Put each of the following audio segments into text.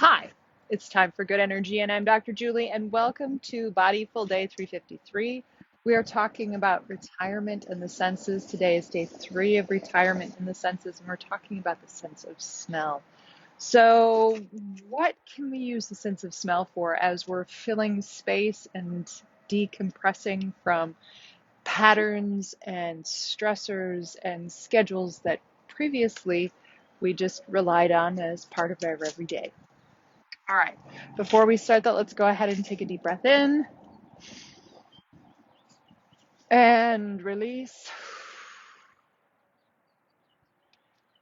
Hi, it's time for good energy, and I'm Dr. Julie, and welcome to Bodyful Day 353. We are talking about retirement and the senses. Today is day 3 of retirement and the senses, and we're talking about the sense of smell. So, what can we use the sense of smell for as we're filling space and decompressing from patterns and stressors and schedules that previously we just relied on as part of our everyday? All right, before we start that, let's go ahead and take a deep breath in and release.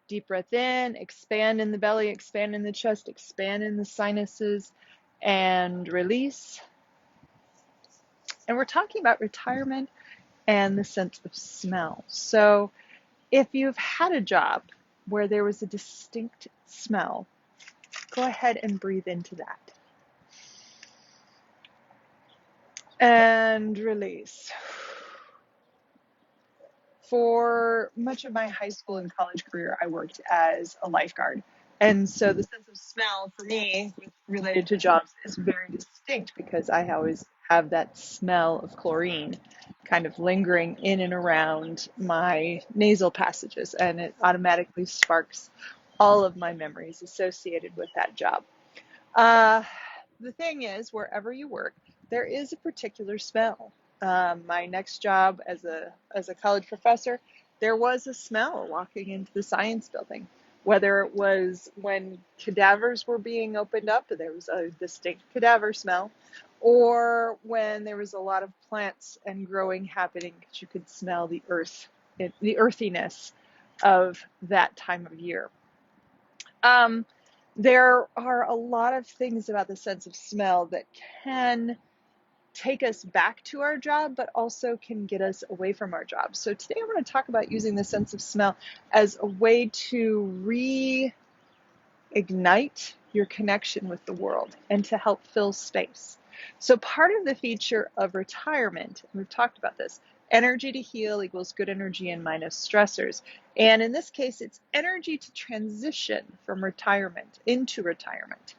Deep breath in, expand in the belly, expand in the chest, expand in the sinuses, and release. And we're talking about retirement and the sense of smell. So if you've had a job where there was a distinct smell, go ahead and breathe into that. And release. For much of my high school and college career, I worked as a lifeguard. And so the sense of smell for me related to jobs is very distinct because I always have that smell of chlorine kind of lingering in and around my nasal passages, and it automatically sparks all of my memories associated with that job. Uh, the thing is, wherever you work, there is a particular smell. My next job as a college professor, there was a smell walking into the science building. Whether it was when cadavers were being opened up, there was a distinct cadaver smell, or when there was a lot of plants and growing happening, because you could smell the earth, the earthiness of that time of year. Um, there are a lot of things about the sense of smell that can take us back to our job, but also can get us away from our job. So today I want to talk about using the sense of smell as a way to reignite your connection with the world and to help fill space. So part of the feature of retirement, and we've talked about this, energy to heal equals good energy and minus stressors. And in this case, it's energy to transition from retirement into retirement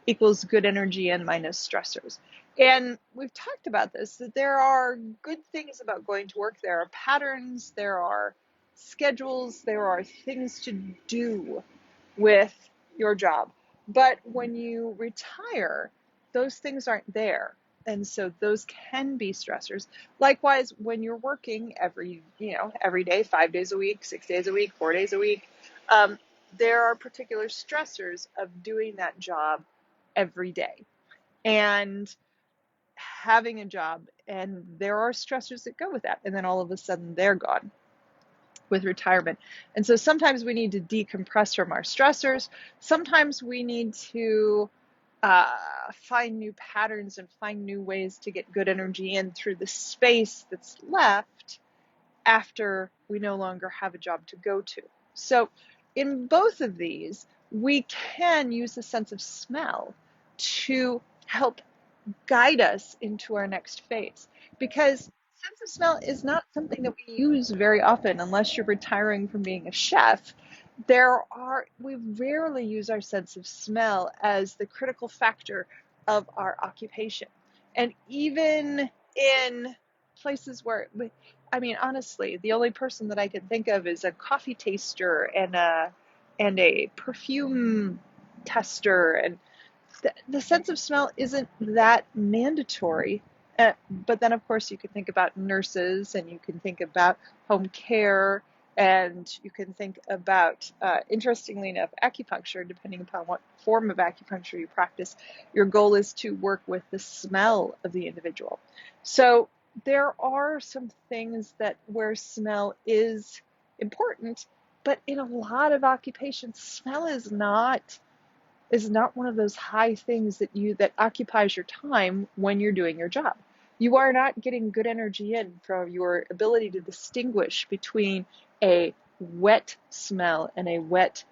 equals good energy and minus stressors. And we've talked about this, that there are good things about going to work. There are patterns, there are schedules, there are things to do with your job. But when you retire, those things aren't there. And so those can be stressors. Likewise, when you're working every day, 5 days a week, 6 days a week, 4 days a week, there are particular stressors of doing that job every day and having a job. And there are stressors that go with that. And then all of a sudden they're gone with retirement. And so sometimes we need to decompress from our stressors. Sometimes we need to find new patterns and find new ways to get good energy in through the space that's left after we no longer have a job to go to. So in both of these, we can use the sense of smell to help guide us into our next phase, because sense of smell is not something that we use very often unless you're retiring from being a chef. We rarely use our sense of smell as the critical factor of our occupation. And even in places where, I mean, honestly, the only person that I can think of is a coffee taster and a perfume tester, and the sense of smell isn't that mandatory. But then, of course, you can think about nurses, and you can think about home care, and you can think about, interestingly enough, acupuncture, depending upon what form of acupuncture you practice. Your goal is to work with the smell of the individual. So there are some things that where smell is important, but in a lot of occupations, smell is not one of those high things that occupies your time when you're doing your job. You are not getting good energy in from your ability to distinguish between a wet smell and a wet,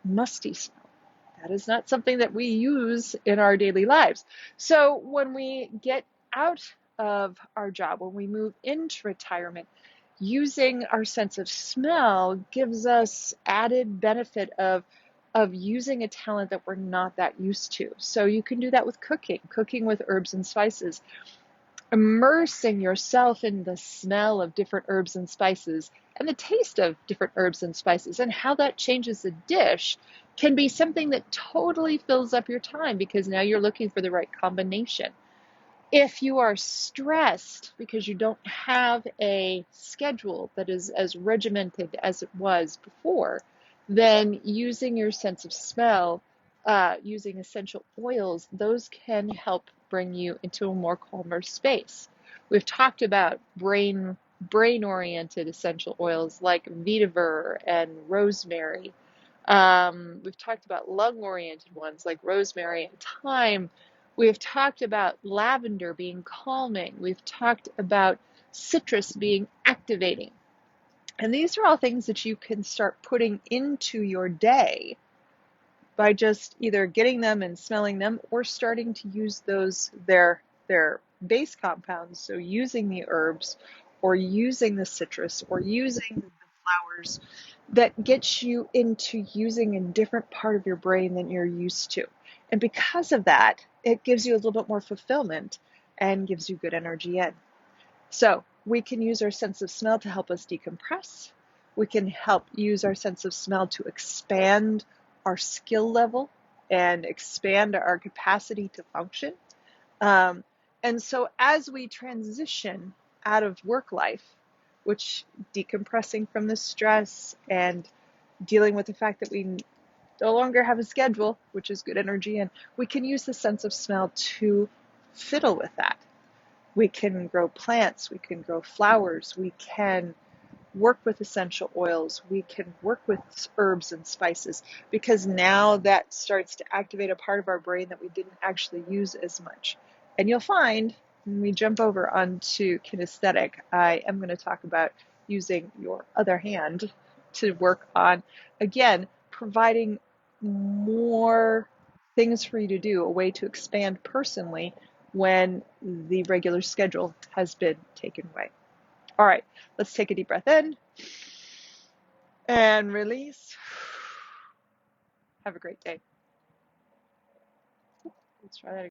musty smell. That is not something that we use in our daily lives. So when we get out of our job, when we move into retirement, using our sense of smell gives us added benefit of of using a talent that we're not that used to. So you can do that with cooking with herbs and spices, immersing yourself in the smell of different herbs and spices and the taste of different herbs and spices, and how that changes the dish can be something that totally fills up your time because now you're looking for the right combination. If you are stressed because you don't have a schedule that is as regimented as it was before, then using your sense of smell, using essential oils, those can help bring you into a more calmer space. We've talked about brain oriented essential oils like vetiver and rosemary. We've talked about lung-oriented ones like rosemary and thyme. We've talked about lavender being calming. We've talked about citrus being activating. And these are all things that you can start putting into your day by just either getting them and smelling them or starting to use their base compounds. So using the herbs or using the citrus or using the flowers that gets you into using a different part of your brain than you're used to. And because of that, it gives you a little bit more fulfillment and gives you good energy in. So we can use our sense of smell to help us decompress. We can help use our sense of smell to expand our skill level and expand our capacity to function. Um, and so as we transition out of work life, which decompressing from the stress and dealing with the fact that we no longer have a schedule, which is good energy, and we can use the sense of smell to fiddle with that. We can grow plants, we can grow flowers, we can work with essential oils, we can work with herbs and spices, because now that starts to activate a part of our brain that we didn't actually use as much. And you'll find when we jump over onto kinesthetic, I am going to talk about using your other hand to work on, again, providing more things for you to do, a way to expand personally when the regular schedule has been taken away. All right, let's take a deep breath in and release. Have a great day. Let's try that again.